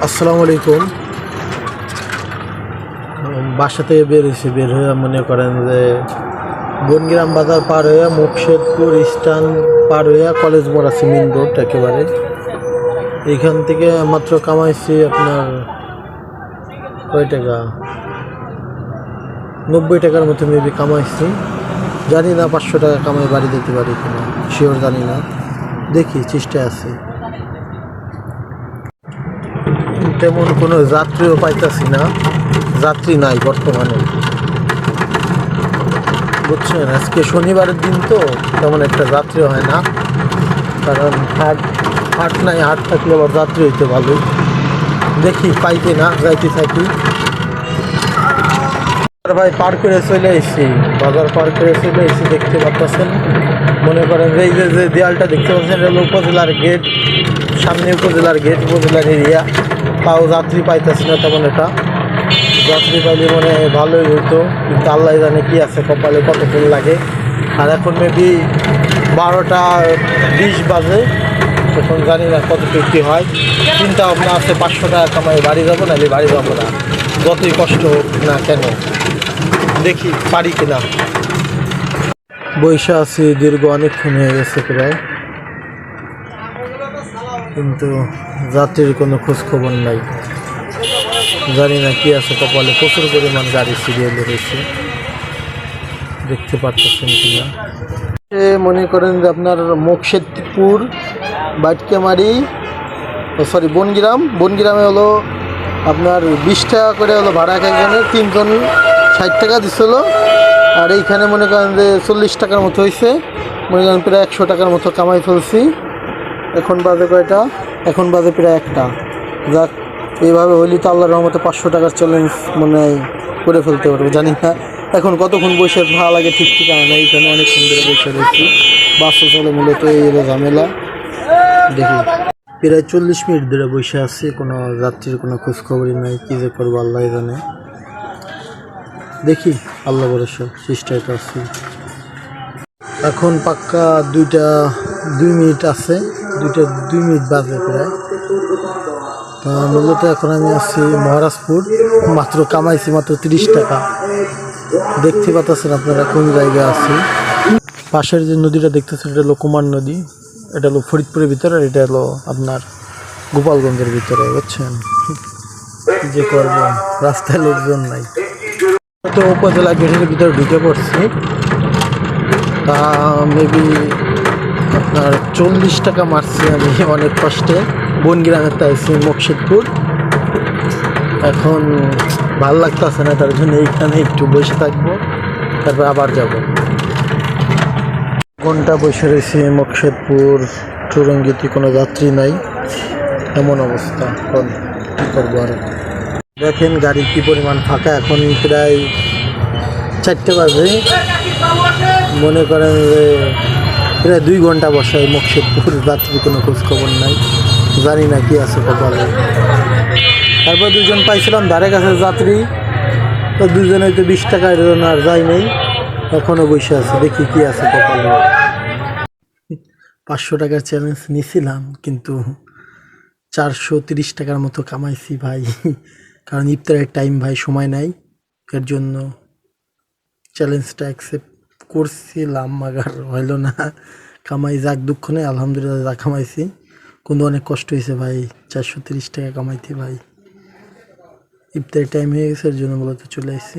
আসসালামু আলাইকুম। বাসা থেকে বের হয়ে মনে করেন যে বনগ্রাম বাজার পার হয়ে মুকশেদপুর স্ট্যান্ড পার হয়ে কলেজ মোড় আছে মেন রোড একেবারে। এইখান থেকে মাত্র কামাইছি আপনার কয় টাকা, 90 টাকার মতো মেবি কামাইছি। জানি না 500 টাকা কামাই বাড়ি দিতে পারি কিনা, শিওর জানি না, দেখি চেষ্টায় আছি। তেমন কোনো যাত্রীও পাইতেছি না, যাত্রী নাই বর্তমানে, বুঝছেন। আজকে শনিবারের দিন তো তেমন একটা যাত্রী হয় না, কারণ হাট নাই। হাট থাকলে আবার যাত্রী হইতে ভালোই। দেখি পাই কি না, যাইতে থাকি। ভাই পার করে চলে এসেছি, বাজার পার করে চলে এসেছি। দেখতে পাচ্ছেন, মনে করেন এই যে দেয়ালটা দেখতে পাচ্ছেন, এটা হলো উপজেলার গেট। সামনে উপজেলার গেট, উপজেলার এরিয়া। তাও যাত্রী পাইতেছি না তেমন। এটা যাত্রী পাইলে মানে ভালোই হইতো, কিন্তু আল্লাহ জানে কি আছে কপালে, কতক্ষণ লাগে। আর এখন মেবি 12টা 20 বাজে। এখন জানি না কতটুকু কী হয়। চিন্তা ভাবনা আছে 500 টাকা কামাই বাড়ি যাবো, নাহলে বাড়ি যাবো না, যতই কষ্ট হোক না কেন। দেখি পারি কিনা। বৈশা আছি দীর্ঘ অনেকক্ষণ হয়ে গেছে প্রায়, কিন্তু যাত্রীর কোনো খোঁজ খবর নাই। জানি না কি আছে কপালে। প্রচুর পরিমাণ গাড়ি সিরিয়ালে রয়েছে, দেখতে পাচ্ছেন কিনা। মনে করেন যে আপনার মুকশেদপুর বাইটকেমারি, বনগ্রামে হলো আপনার 20 টাকা করে হলো ভাড়া, এক একজনের 3 জন 60 টাকা দিছিল। আর এইখানে মনে করেন যে 40 টাকার মতো হয়েছে, মনে করেন প্রায় 100 টাকার মতো কামাই ফেলছি। এখন বাজে কয়টা? এখন বাজে প্রায় 1টা। যাক, এইভাবে হইলে তো আল্লাহর রহমতে 500 টাকার চ্যালেঞ্জ মনে হয় করে ফেলতে পারবো। জানি না এখন কতক্ষণ বসে ভালো লাগে, ঠিক ঠিকানা নেই। এখানে অনেকক্ষণ ধরে বসে রয়েছি, বাস চলে মূলত এই হলো ঝামেলা। দেখি প্রায় 40 মিনিট ধরে বসে আছি, কোনো যাত্রীর কোনো খোঁজখবরই নাই। কী যে করবো আল্লাহ জানে। দেখি, আল্লাহ ভরসা, চেষ্টায় তো আছি। এখন পাক্কা 2 মিনিট আছে, 2 মিনিট বাজে প্রায়। তা মূলত এখন আমি আছি মহারাজপুর। মাত্র কামাইছি মাত্র 30 টাকা। দেখতে পাচ্ছেন আপনারা কোন জায়গায় আছি। পাশের যে নদীটা দেখতেছেন, এটা হলো কুমার নদী। এটা হলো ফরিদপুরের ভিতরে, আর এটা হলো আপনার গোপালগঞ্জের ভিতরে, বুঝছেন। কি যে করবো, রাস্তায় লোকজন নাই। তো উপজেলা গেটের ভিতরে ঢুকে পড়ছি। তা মেবি আপনার 40 টাকা মারছি আমি অনেক কষ্টে। বনগ্রামের তাইছি মুকশেদপুর। এখন ভাল লাগতেছে না, তার জন্য এইখানে একটু বসে থাকবো, তারপর আবার যাব। ঘন্টা বসে রয়েছি মুকশেদপুর চৌরঙ্গিতে, কোনো যাত্রী নাই, এমন অবস্থা। এখন কী করবো আর। দেখেন গাড়ি কি পরিমাণ ফাঁকা। এখন প্রায় 4টে বাজে। মনে করেন যে প্রায় 2 ঘন্টা বসায় মুকশেদপুর, যাত্রীর কোনো খোঁজখবর নাই। জানি না কি আছে কপালে। তারপর 2জন পাইছিলাম ধারে কাছে যাত্রী, তো 2জন হয়তো 20 টাকা, এর জন্য আর যাই নেই। এখনও বসে আছে, দেখি কি আছে কপালে। 500 টাকার চ্যালেঞ্জ নিয়েছিলাম, কিন্তু 430 টাকার মতো কামাইছি ভাই। কারণ ইফতারের টাইম ভাই, সময় নাই, এর জন্য চ্যালেঞ্জটা অ্যাকসেপ্ট করছিলাম, মাগার হইল না। কামাই যাক, দুঃখ নেই, আলহামদুলিল্লাহ যা কামাইছি। কিন্তু অনেক কষ্ট হয়েছে ভাই, 430 টাকা কামাইতে ভাই। ইফতারের টাইম হয়ে গেছে, এর জন্য মূলত চলে আসছি।